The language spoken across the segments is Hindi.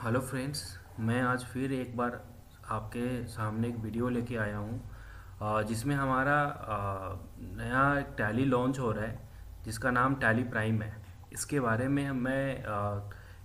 Hello friends. मैं आज फिर एक बार आपके सामने एक वीडियो लेके आया हूँ, जिसमें हमारा नया टैली लॉन्च हो रहा है जिसका नाम टैली प्राइम है। इसके बारे में मैं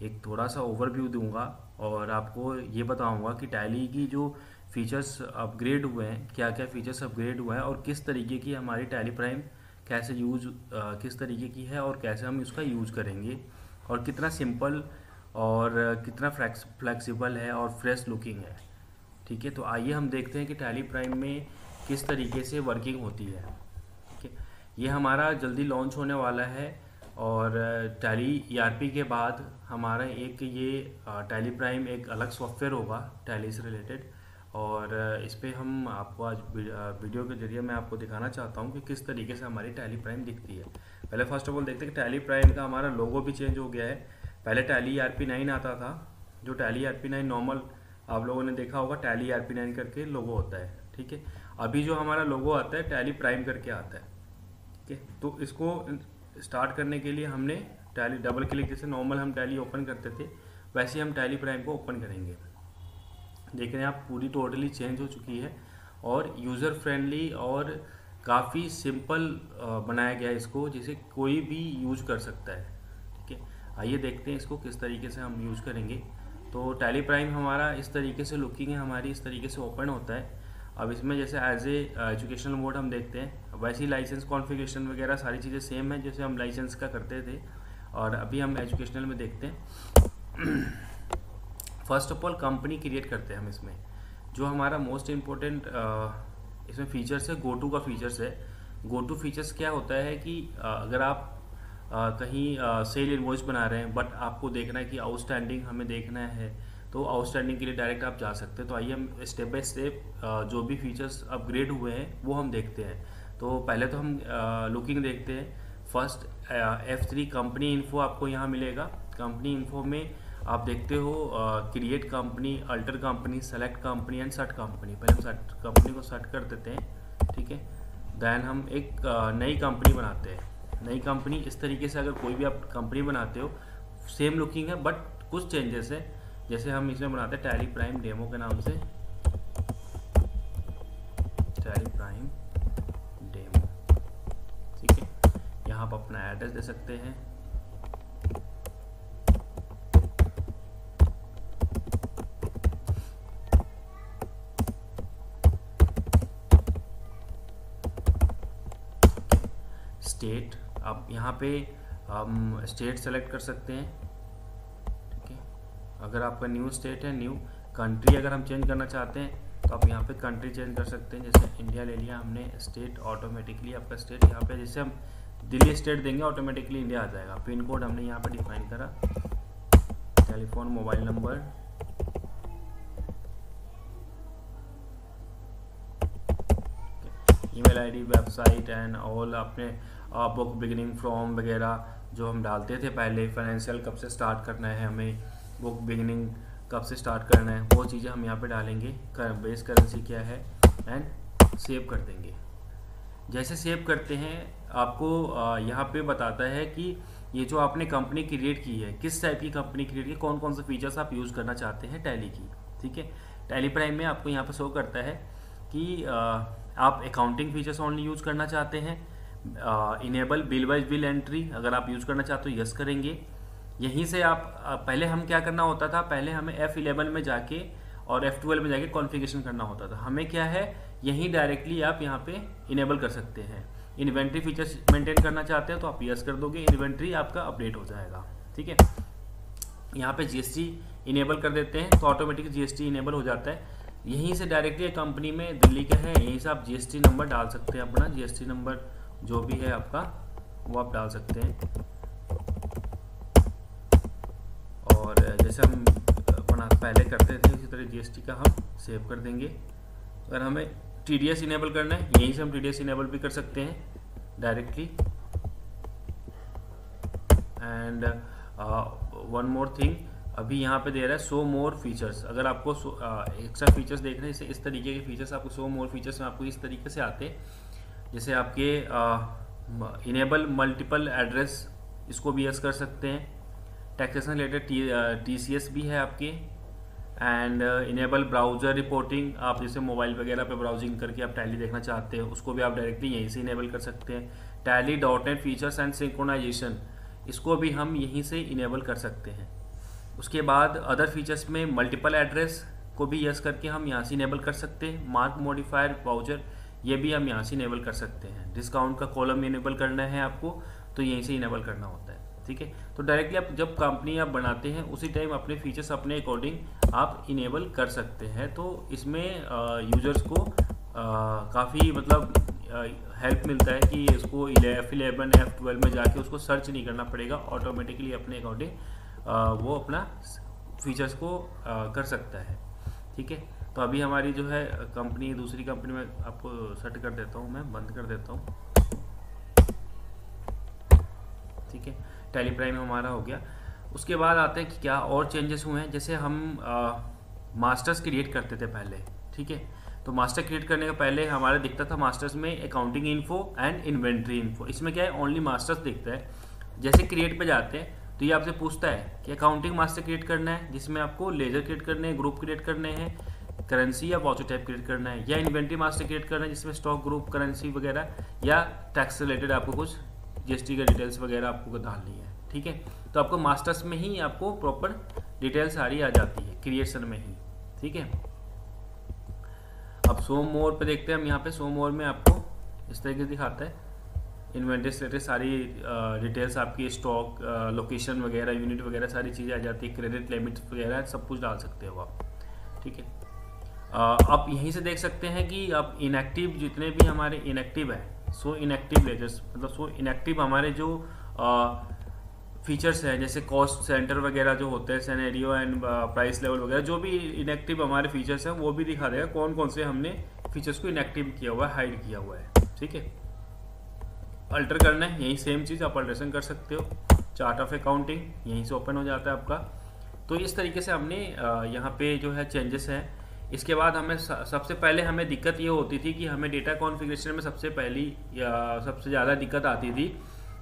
एक थोड़ा सा ओवरव्यू दूंगा और आपको ये बताऊंगा कि टैली की जो फीचर्स अपग्रेड हुए हैं, क्या क्या फीचर्स अपग्रेड हुए हैं और किस तरीके की हमारी टैली प्राइम कैसे किस तरीके की है और कैसे हम इसका यूज़ करेंगे और कितना सिंपल और कितना फ्लेक्सिबल है और फ्रेश लुकिंग है। ठीक है, तो आइए हम देखते हैं कि टैली प्राइम में किस तरीके से वर्किंग होती है। ठीक है, ये हमारा जल्दी लॉन्च होने वाला है और टैली ईआरपी के बाद हमारा एक ये टैली प्राइम एक अलग सॉफ्टवेयर होगा टैली से रिलेटेड। और इस पे हम आपको आज वीडियो के जरिए मैं आपको दिखाना चाहता हूँ कि किस तरीके से हमारी टैली प्राइम दिखती है। पहले फर्स्ट ऑफ ऑल देखते हैं कि टैली प्राइम का हमारा लोगो भी चेंज हो गया है। पहले टैली ERP9 आता था, जो टैली ERP9 नॉर्मल आप लोगों ने देखा होगा, टैली ERP9 करके लोगो होता है। ठीक है, अभी जो हमारा लोगो आता है टैली प्राइम करके आता है। ठीक है, तो इसको स्टार्ट करने के लिए हमने टैली डबल क्लिक, जैसे नॉर्मल हम टैली ओपन करते थे वैसे ही हम टैली प्राइम को ओपन करेंगे। देख रहे हैं आप, पूरी टोटली चेंज हो चुकी है और यूज़र फ्रेंडली और काफ़ी सिंपल बनाया गया है इसको, जिसे कोई भी यूज कर सकता है। ठीक है, आइए देखते हैं इसको किस तरीके से हम यूज़ करेंगे। तो टैली प्राइम हमारा इस तरीके से लुकिंग है, हमारी इस तरीके से ओपन होता है। अब इसमें जैसे एज ए एजुकेशनल मोड हम देखते हैं, वैसे ही लाइसेंस कॉन्फ़िगरेशन वगैरह सारी चीज़ें सेम है जैसे हम लाइसेंस का करते थे। और अभी हम एजुकेशनल में देखते हैं। First of all company create करते हैं हम इसमें। जो हमारा मोस्ट इम्पोर्टेंट इसमें फीचर्स है, गो टू का फीचर्स है। गो टू फीचर्स क्या होता है कि अगर आप कहीं सेल इनवॉइस बना रहे हैं बट आपको देखना है कि आउटस्टैंडिंग हमें देखना है, तो आउटस्टैंडिंग के लिए डायरेक्ट आप जा सकते हैं। तो आइए हम स्टेप बाय स्टेप जो भी फीचर्स अपग्रेड हुए हैं वो हम देखते हैं। तो पहले तो हम लुकिंग देखते हैं। फर्स्ट F3 कंपनी इन्फो आपको यहाँ मिलेगा। कंपनी इन्फो में आप देखते हो create company, alter company, select company and set company. पहले हम सेट कंपनी को सेट कर देते हैं। ठीक है, देन हम एक नई कंपनी बनाते हैं। नई कंपनी इस तरीके से, अगर कोई भी आप कंपनी बनाते हो सेम लुकिंग है बट कुछ चेंजेस है। जैसे हम इसमें बनाते हैं टैली प्राइम डेमो के नाम से, टैली प्राइम डेमो। ठीक है, यहाँ आप अपना एड्रेस दे सकते हैं। स्टेट, आप यहाँ पे हम स्टेट सेलेक्ट कर सकते हैं। ठीक है, अगर आपका न्यू स्टेट है, न्यू कंट्री अगर हम चेंज करना चाहते हैं तो आप यहाँ पे कंट्री चेंज कर सकते हैं। जैसे इंडिया ले लिया हमने, स्टेट ऑटोमेटिकली आपका स्टेट यहाँ पे, जैसे हम दिल्ली स्टेट देंगे ऑटोमेटिकली इंडिया आ जाएगा। पिन कोड हमने यहाँ पे डिफाइन करा, telephone, mobile number, email ID, website and all, अपने बुक बिगिनिंग फ्रॉम वगैरह जो हम डालते थे पहले, फाइनेंशियल कब से स्टार्ट करना है हमें, बुक बिगिनिंग कब से स्टार्ट करना है, वो चीज़ें हम यहाँ पे डालेंगे। बेस करेंसी क्या है एंड सेव कर देंगे। जैसे सेव करते हैं आपको यहाँ पे बताता है कि ये जो आपने कंपनी क्रिएट की है, किस टाइप की कंपनी क्रिएट की, कौन कौन से फीचर्स आप यूज़ करना चाहते हैं टैली की। ठीक है, टैली प्राइम में आपको यहाँ पे शो करता है कि आप अकाउंटिंग फीचर्स ओनली यूज़ करना चाहते हैं। Enable bill wise bill entry अगर आप यूज़ करना चाहते हो, यस करेंगे। यहीं से आप पहले हम क्या करना होता था, पहले हमें F11 में जाके और F12 में जाके कॉन्फ़िगरेशन करना होता था। हमें क्या है, यहीं डायरेक्टली आप यहाँ पे इनेबल कर सकते हैं। इन्वेंट्री फीचर्स मेंटेन करना चाहते हैं तो आप यस कर दोगे, इन्वेंट्री आपका अपडेट हो जाएगा। ठीक है, यहाँ पे GST इनेबल कर देते हैं तो ऑटोमेटिक GST इनेबल हो जाता है। यहीं से डायरेक्टली कंपनी में दिल्ली का है, यहीं से आप GST नंबर डाल सकते हैं, अपना GST नंबर जो भी है आपका वो आप डाल सकते हैं। और जैसे हम अपना पहले करते थे इसी तरह GST का हम सेव कर देंगे। अगर हमें TDS इनेबल करना है, यहीं से हम TDS इनेबल भी कर सकते हैं directly. And one more thing, अभी यहाँ पे दे रहा है शो मोर फीचर्स। अगर आपको एक्स्ट्रा फीचर्स देखने हैं, इस तरीके के फीचर्स आपको शो मोर फीचर्स में आपको इस तरीके से आते हैं। जैसे आपके इनेबल मल्टीपल एड्रेस, इसको भी यस कर सकते हैं। टैक्सेशन रिलेटेड TCS भी है आपके, एंड इनेबल ब्राउज़र रिपोर्टिंग, आप जैसे मोबाइल वगैरह पे ब्राउजिंग करके आप टैली देखना चाहते हैं उसको भी आप डायरेक्टली यहीं से इनेबल कर सकते हैं। Tally .NET features and synchronization, इसको भी हम यहीं से इनेबल कर सकते हैं। उसके बाद अदर फीचर्स में मल्टीपल एड्रेस को भी यस करके हम यहाँ से इनेबल कर सकते हैं। मार्क मॉडिफायर वाउचर, ये भी हम यहाँ से इनेबल कर सकते हैं। डिस्काउंट का कॉलम इनेबल करना है आपको तो यहीं से इनेबल करना होता है, ठीक है। तो डायरेक्टली आप जब कंपनी आप बनाते हैं उसी टाइम अपने फीचर्स अपने अकॉर्डिंग आप इनेबल कर सकते हैं। तो इसमें यूजर्स को काफ़ी मतलब हेल्प मिलता है कि इसको F11 F12 में जाके उसको सर्च नहीं करना पड़ेगा, ऑटोमेटिकली अपने अकॉर्डिंग वो अपना फीचर्स को कर सकता है, ठीक है। तो अभी हमारी जो है कंपनी, दूसरी कंपनी में आपको सेट कर देता हूँ, मैं बंद कर देता हूँ, ठीक है। टैली प्राइम हमारा हो गया। उसके बाद आते हैं कि क्या और चेंजेस हुए हैं। जैसे हम मास्टर्स क्रिएट करते थे पहले, ठीक है। तो मास्टर क्रिएट करने का पहले हमारा दिखता था मास्टर्स में accounting info and inventory info. इसमें क्या है, ओनली मास्टर्स दिखता है। जैसे क्रिएट पे जाते हैं तो ये आपसे पूछता है कि अकाउंटिंग मास्टर क्रिएट करना है जिसमें आपको लेजर क्रिएट करने हैं, ग्रुप क्रिएट करने हैं, करेंसी या वाउचर टाइप क्रिएट करना है, या इन्वेंट्री मास्टर क्रिएट करना है जिसमें स्टॉक, ग्रुप, करेंसी वगैरह, या टैक्स रिलेटेड आपको कुछ GST का डिटेल्स वगैरह आपको डालनी है, ठीक है। तो आपको मास्टर्स में ही आपको प्रॉपर डिटेल सारी आ जाती है क्रिएशन में ही, ठीक है। अब शो मोर पे देखते हैं हम। यहाँ पे शो मोर में आपको इस तरीके से दिखाता है इन्वेंट्री से रिलेटेड सारी डिटेल्स आपकी, स्टॉक, लोकेशन वगैरह, यूनिट वगैरह सारी चीज़ें आ जाती है, क्रेडिट लिमिट वगैरह सब कुछ डाल सकते हो आप, ठीक है। आप यहीं से देख सकते हैं कि आप इनएक्टिव जितने भी हमारे इनएक्टिव है, सो इनएक्टिव लेजर्स, मतलब सो इनएक्टिव हमारे जो फीचर्स हैं, जैसे कॉस्ट सेंटर वगैरह जो होते हैं, सिनेरियो एंड प्राइस लेवल वगैरह, जो भी इनएक्टिव हमारे फीचर्स हैं वो भी दिखा देगा कौन कौन से हमने फीचर्स को इनएक्टिव किया हुआ है, हाइड किया हुआ है, ठीक है। अल्टर करना है, यही सेम चीज़ आप अल्ट्रेशन कर सकते हो। चार्ट ऑफ अकाउंटिंग यहीं से ओपन हो जाता है आपका। तो इस तरीके से हमने यहाँ पे जो है चेंजेस हैं। इसके बाद हमें सबसे पहले हमें दिक्कत ये होती थी कि हमें डेटा कॉन्फ़िगरेशन में सबसे ज़्यादा दिक्कत आती थी।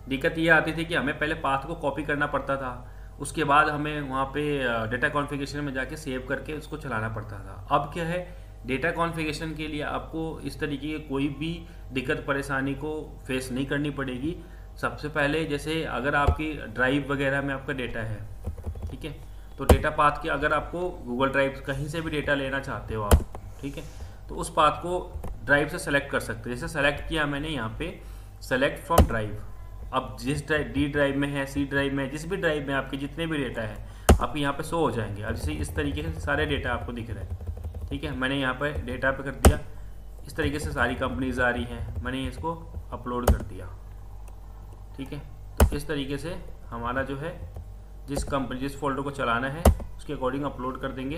दिक्कत ये आती थी कि हमें पहले पाथ को कॉपी करना पड़ता था, उसके बाद हमें वहाँ पे डेटा कॉन्फ़िगरेशन में जाके सेव करके उसको चलाना पड़ता था। अब क्या है, डेटा कॉन्फ़िगरेशन के लिए आपको इस तरीके की कोई भी दिक्कत परेशानी को फेस नहीं करनी पड़ेगी। सबसे पहले जैसे अगर आपकी ड्राइव वगैरह में आपका डेटा है, ठीक है, तो डेटा पाथ के अगर आपको गूगल ड्राइव कहीं से भी डेटा लेना चाहते हो आप, ठीक है, तो उस पाथ को ड्राइव से सेलेक्ट कर सकते हैं। जैसे सेलेक्ट किया मैंने यहाँ पे सेलेक्ट फ्रॉम ड्राइव। अब जिस डी ड्राइव में है, C ड्राइव में, जिस भी ड्राइव में आपके जितने भी डेटा है आपके यहाँ पे शो हो जाएंगे। अब जैसे इस तरीके से सारे डेटा आपको दिख रहे हैं, ठीक है। मैंने यहाँ पर डेटा पे कर दिया, इस तरीके से सारी कंपनीज आ रही हैं, मैंने इसको अपलोड कर दिया, ठीक है। तो इस तरीके से हमारा जो है जिस फोल्डर को चलाना है उसके अकॉर्डिंग अपलोड कर देंगे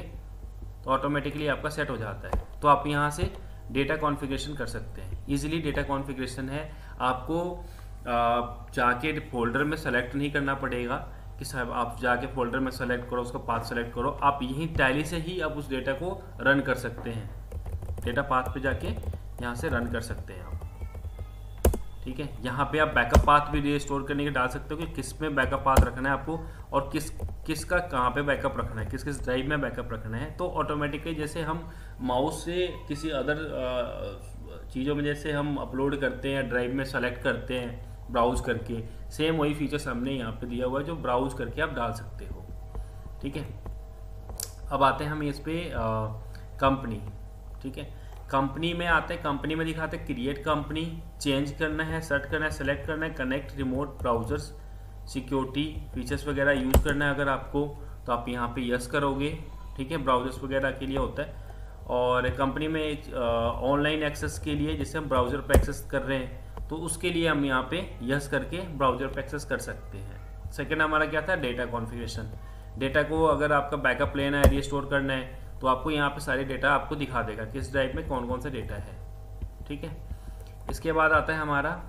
तो ऑटोमेटिकली आपका सेट हो जाता है। तो आप यहाँ से डेटा कॉन्फ़िगरेशन कर सकते हैं। इजीली डेटा कॉन्फ़िगरेशन है, आपको जाके फोल्डर में सेलेक्ट नहीं करना पड़ेगा कि साहब आप जाके फोल्डर में सेलेक्ट करो, उसका पाथ सेलेक्ट करो। आप यहीं टैली से ही आप उस डेटा को रन कर सकते हैं। डेटा पाथ पे जाके यहाँ से रन कर सकते हैं आप, ठीक है। यहाँ पे आप बैकअप पाथ भी रिस्टोर करने के डाल सकते हो कि किस में बैकअप पाथ रखना है आपको और किसका कहाँ पे बैकअप रखना है, किस ड्राइव में बैकअप रखना है। तो ऑटोमेटिकली जैसे हम माउस से किसी अदर चीज़ों में जैसे हम अपलोड करते हैं, ड्राइव में सेलेक्ट करते हैं ब्राउज़ करके, सेम वही फीचर्स हमने यहाँ पे दिया हुआ है जो ब्राउज़ करके आप डाल सकते हो, ठीक है। अब आते हैं हम इस पे कंपनी, ठीक है। कंपनी में आते हैं, कंपनी में दिखाते हैं क्रिएट कंपनी, चेंज करना है, सेट करना है, सेलेक्ट करना है, connect remote browsers, security features वगैरह यूज़ करना है अगर आपको तो आप यहाँ पे यस करोगे, ठीक है। ब्राउजर्स वगैरह के लिए होता है। और कंपनी में एक ऑनलाइन एक्सेस के लिए जैसे हम ब्राउज़र पर एक्सेस कर रहे हैं तो उसके लिए हम यहाँ पे यस करके ब्राउज़र पर एक्सेस कर सकते हैं। सेकेंड हमारा क्या था, डेटा कॉन्फ़िगरेशन। डेटा को अगर आपका बैकअप लेना है, रिस्टोर करना है तो आपको यहाँ पे सारे डेटा आपको दिखा देगा किस ड्राइव में कौन कौन सा डेटा है, ठीक है। इसके बाद आता है हमारा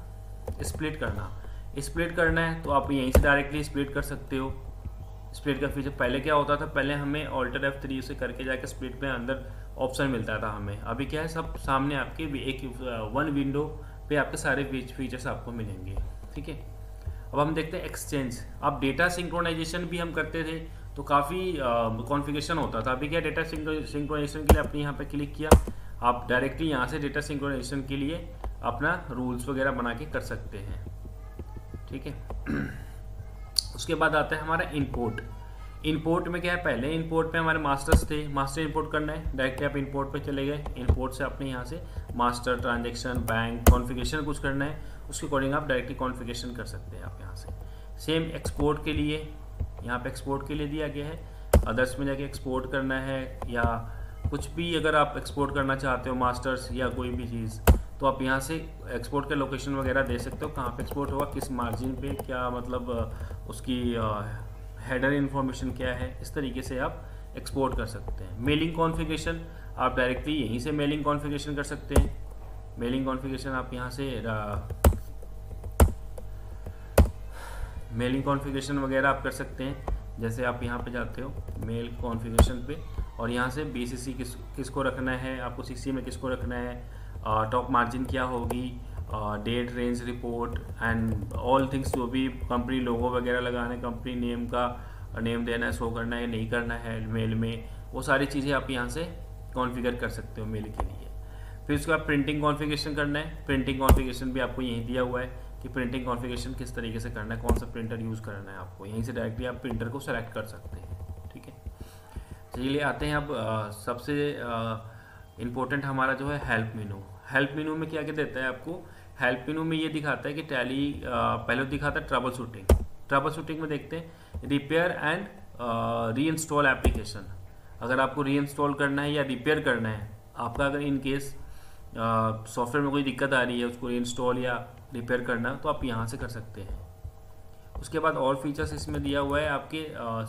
स्प्लिट करना। स्प्लिट करना है तो आप यहीं से डायरेक्टली स्प्लिट कर सकते हो। स्प्लिट का फीचर पहले क्या होता था, पहले हमें ऑल्टर F3 से करके जाके स्प्लिट में अंदर ऑप्शन मिलता था हमें। अभी क्या है, सब सामने आपके एक वन विंडो पे आपके सारे फीचर्स आपको मिलेंगे, ठीक है। अब हम देखते हैं एक्सचेंज। अब डेटा सिंक्रोनाइजेशन भी हम करते थे तो काफ़ी कॉन्फ़िगरेशन होता था। अभी क्या, डेटा सिंक्रोनाइजेशन के लिए आपने यहाँ पे क्लिक किया, आप डायरेक्टली यहाँ से डेटा सिंक्रोनाइजेशन के लिए अपना रूल्स वगैरह बना के कर सकते हैं, ठीक है। उसके बाद आता है हमारा इंपोर्ट। इंपोर्ट में क्या है, पहले इंपोर्ट पे हमारे मास्टर्स थे, मास्टर इंपोर्ट करना है, डायरेक्टली आप इंपोर्ट पे चले गए। इंपोर्ट से आपने यहाँ से मास्टर, ट्रांजेक्शन, बैंक, कॉन्फ़िगरेशन कुछ करना है, उसके अकॉर्डिंग आप डायरेक्टली कॉन्फ़िगरेशन कर सकते हैं आप यहाँ से। सेम एक्सपोर्ट के लिए, यहाँ पे एक्सपोर्ट के लिए दिया गया है, अदर्स में जाके एक्सपोर्ट करना है या कुछ भी अगर आप एक्सपोर्ट करना चाहते हो मास्टर्स या कोई भी चीज़, तो आप यहाँ से एक्सपोर्ट के लोकेशन वगैरह दे सकते हो, कहाँ पे एक्सपोर्ट होगा, किस मार्जिन पे, क्या मतलब उसकी हेडर इन्फॉर्मेशन क्या है, इस तरीके से आप एक्सपोर्ट कर सकते हैं। मेलिंग कॉन्फ़िगरेशन आप डायरेक्टली यहीं से मेलिंग कॉन्फ़िगरेशन कर सकते हैं। मेलिंग कॉन्फ़िगरेशन आप यहाँ से मेलिंग कॉन्फ़िगरेशन वगैरह आप कर सकते हैं। जैसे आप यहाँ पे जाते हो मेल कॉन्फ़िगरेशन पे और यहाँ से BCC किसको रखना है, आपको CC में किसको रखना है, टॉप मार्जिन क्या होगी, date, range, report and all things, जो भी कंपनी लोगो वगैरह लगाना है, कंपनी नेम का नेम देना है, शो करना है, नहीं करना है मेल में, वो सारी चीज़ें आप यहाँ से कॉन्फ़िगर कर सकते हो मेल के लिए। फिर उसके बाद प्रिंटिंग कॉन्फ़िगरेशन करना है। प्रिंटिंग कॉन्फ़िगरेशन भी आपको यहीं दिया हुआ है कि प्रिंटिंग कॉन्फ़िगरेशन किस तरीके से करना है, कौन सा प्रिंटर यूज़ करना है, आपको यहीं से डायरेक्टली आप प्रिंटर को सेलेक्ट कर सकते हैं, ठीक है। चलिए आते हैं अब सबसे इम्पोर्टेंट हमारा जो है हेल्प मेनू। हेल्प मेनू में क्या क्या देता है आपको, हेल्प मेनू में ये दिखाता है कि टैली पहले दिखाता है ट्रबल शूटिंग। ट्रबल शूटिंग में देखते हैं repair and re install application. अगर आपको री इंस्टॉल करना है या रिपेयर करना है, आपका अगर इन केस सॉफ्टवेयर में कोई दिक्कत आ रही है, उसको री इंस्टॉल या रिपेयर करना, तो आप यहाँ से कर सकते हैं। उसके बाद और फीचर्स इसमें दिया हुआ है, आपके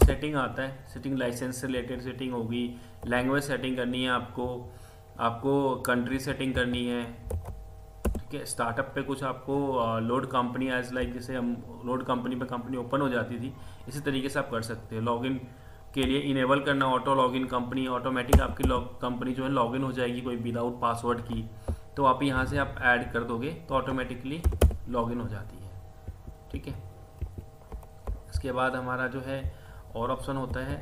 सेटिंग आता है, सेटिंग लाइसेंस से रिलेटेड सेटिंग होगी, लैंग्वेज सेटिंग करनी है आपको कंट्री सेटिंग करनी है, ठीक है। स्टार्टअप पे कुछ आपको लोड कंपनी एज लाइक, जैसे हम लोड कंपनी पे कंपनी ओपन हो जाती थी, इसी तरीके से आप कर सकते हैं। लॉगिन के लिए इनेबल करना ऑटो लॉगिन कंपनी, ऑटोमेटिक आपकी कंपनी जो है लॉगिन हो जाएगी कोई विदाउट पासवर्ड की, तो आप यहाँ से आप ऐड कर दोगे तो ऑटोमेटिकली लॉगिन हो जाती है, ठीक है। इसके बाद हमारा जो है और ऑप्शन होता है,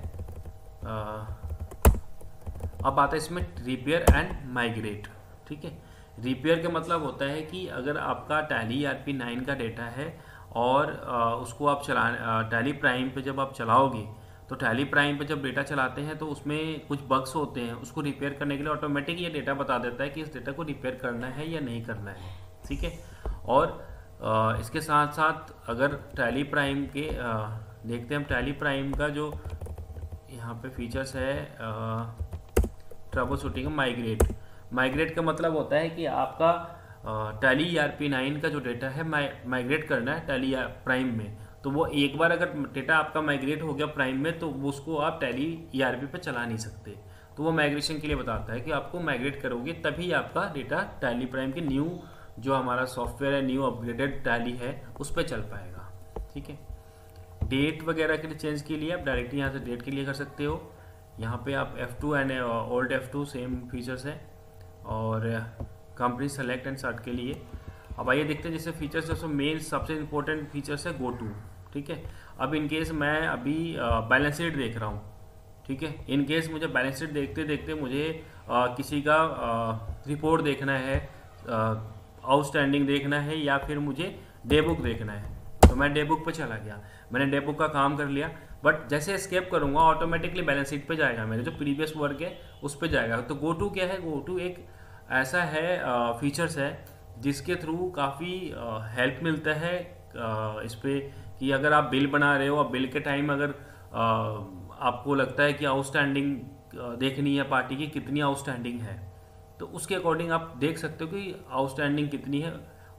अब आता है इसमें रिपेयर एंड माइग्रेट, ठीक है। रिपेयर का मतलब होता है कि अगर आपका टैली ERP9 का डेटा है और उसको आप टैली प्राइम पे जब आप चलाओगे, तो टैली प्राइम पे जब डेटा चलाते हैं तो उसमें कुछ बग्स होते हैं, उसको रिपेयर करने के लिए ऑटोमेटिक ये डेटा बता देता है कि इस डेटा को रिपेयर करना है या नहीं करना है, ठीक है। और इसके साथ साथ अगर टैली प्राइम के देखते हैं हम, टैली प्राइम का जो यहाँ पे फीचर्स है ट्रबल शूटिंग माइग्रेट का मतलब होता है कि आपका टैली ERP9 का जो डेटा है माइग्रेट करना है टैली प्राइम में, तो वो एक बार अगर डेटा आपका माइग्रेट हो गया प्राइम में, तो उसको आप टैली ERP पे चला नहीं सकते। तो वो माइग्रेशन के लिए बताता है कि आपको माइग्रेट करोगे तभी आपका डेटा टैली प्राइम के न्यू जो हमारा सॉफ्टवेयर है, न्यू अपग्रेडेड टैली है, उस पर चल पाएगा, ठीक है। डेट वगैरह के लिए चेंज के लिए आप डायरेक्टली यहाँ से डेट के लिए कर सकते हो। यहाँ पे आप F2 and old F2 same features है, और कंपनी सेलेक्ट एंड सर्ट के लिए। अब आइए देखते हैं जैसे फीचर्स है, मेन सबसे इंपॉर्टेंट फीचर्स है गो टू, ठीक है। अब इन केस मैं अभी बैलेंस शीट देख रहा हूँ, ठीक है। इन केस मुझे बैलेंस शीट देखते देखते मुझे किसी का रिपोर्ट देखना है, आउटस्टैंडिंग देखना है, या फिर मुझे डे बुक देखना है, तो मैं डे बुक पे चला गया, मैंने डे बुक का काम कर लिया, बट जैसे एस्केप करूँगा ऑटोमेटिकली बैलेंस शीट पे जाएगा, मेरे जो प्रीवियस वर्क है उस पे जाएगा। तो गो टू क्या है, गो टू एक ऐसा है फीचर्स है जिसके थ्रू काफ़ी हेल्प मिलता है इस पे, कि अगर आप बिल बना रहे हो और बिल के टाइम अगर आपको लगता है कि आउटस्टैंडिंग देखनी है पार्टी की कितनी आउटस्टैंडिंग है, तो उसके अकॉर्डिंग आप देख सकते हो कि आउटस्टैंडिंग कितनी है,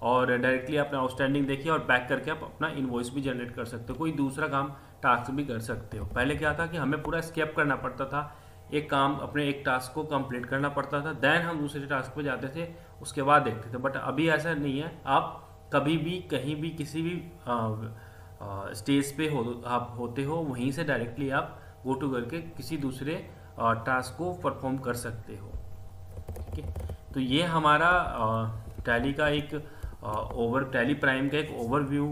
और डायरेक्टली आपने आउटस्टैंडिंग देखी और बैक करके आप अपना इनवॉइस भी जनरेट कर सकते हो, कोई दूसरा काम टास्क भी कर सकते हो। पहले क्या था कि हमें पूरा स्केप करना पड़ता था, एक काम अपने एक टास्क को कंप्लीट करना पड़ता था, देन हम दूसरे टास्क पे जाते थे, उसके बाद देखते थे। बट अभी ऐसा नहीं है, आप कभी भी कहीं भी किसी भी स्टेज पे आप होते हो, वहीं से डायरेक्टली आप गो टू करके किसी दूसरे टास्क को परफॉर्म कर सकते हो, ठीक है। तो ये हमारा टैली का एक टैली प्राइम का एक ओवरव्यू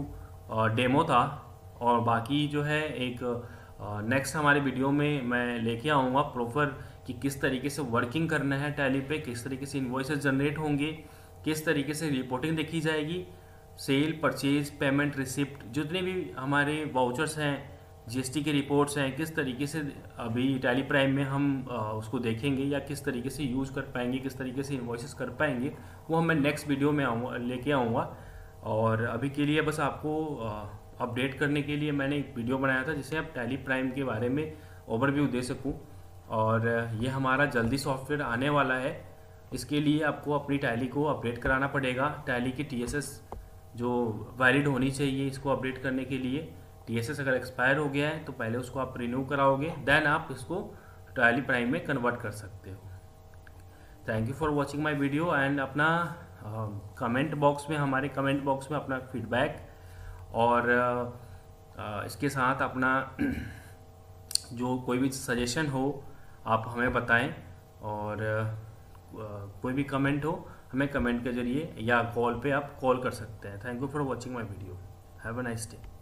डेमो था, और बाकी जो है एक नेक्स्ट हमारे वीडियो में मैं लेके आऊँगा प्रॉपर कि किस तरीके से वर्किंग करना है टैली पे, किस तरीके से इन्वॉइसेस जनरेट होंगे, किस तरीके से रिपोर्टिंग देखी जाएगी, सेल, परचेज, पेमेंट, रिसिप्ट, जितने भी हमारे वाउचर्स हैं, जीएसटी के रिपोर्ट्स हैं, किस तरीके से अभी टैली प्राइम में हम उसको देखेंगे या किस तरीके से यूज़ कर पाएंगे, किस तरीके से इन्वॉइसेस कर पाएंगे, वो मैं नेक्स्ट वीडियो में लेके आऊँगा। और अभी के लिए बस आपको अपडेट करने के लिए मैंने एक वीडियो बनाया था जिससे आप टैली प्राइम के बारे में ओवरव्यू दे सकूं। और ये हमारा जल्दी सॉफ्टवेयर आने वाला है, इसके लिए आपको अपनी टैली को अपडेट कराना पड़ेगा। टैली की टीएसएस जो वैलिड होनी चाहिए इसको अपडेट करने के लिए, टीएसएस अगर एक्सपायर हो गया है तो पहले उसको आप रिन्यू कराओगे, देन आप इसको टैली प्राइम में कन्वर्ट कर सकते हो। Thank you for watching my video, and अपना कमेंट बॉक्स में, हमारे कमेंट बॉक्स में अपना फीडबैक और इसके साथ अपना जो कोई भी सजेशन हो आप हमें बताएं, और कोई भी कमेंट हो हमें कमेंट के जरिए या कॉल पे आप कॉल कर सकते हैं। Thank you for watching my video, have a nice day.